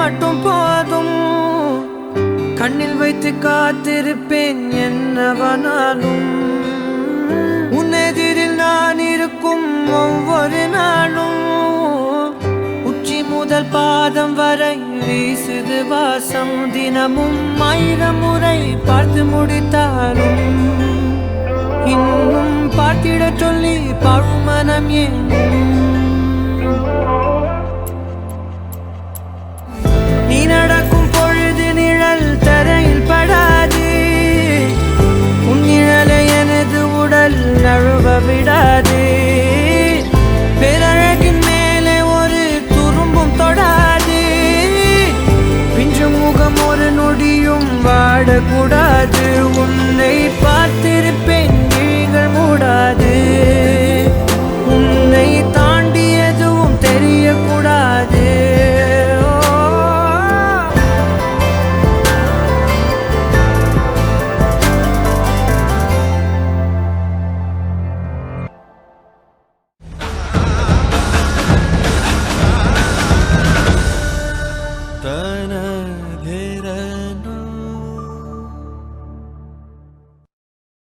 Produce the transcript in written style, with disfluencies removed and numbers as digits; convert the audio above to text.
மட்டும் போதும் கண்ணில் வைத்து காத்திருப்பேன் என்னவனாலும் உன்னெதிரில் நான் இருக்கும் ஒவ்வொரு நாளும் உச்சி முதல் பாதம் வரை வீசுது வாசம் தினமும் 1000 முறை பார்த்து முடித்தாலும் இன்னும் பார்த்திட சொல்லி பழுமனம் ஏன் நீ நடக்கும் பொழுது நிழல் தரையில் படாது உன் நிழலை எனது உடல் நழுவ விடாது பேரழகின் மேலே ஒரு துரும்பும் தொடாது பிஞ்சு முகம் ஒரு நொடியும் வாடக்கூடாது உன்னை பார்த்திருப்பேன்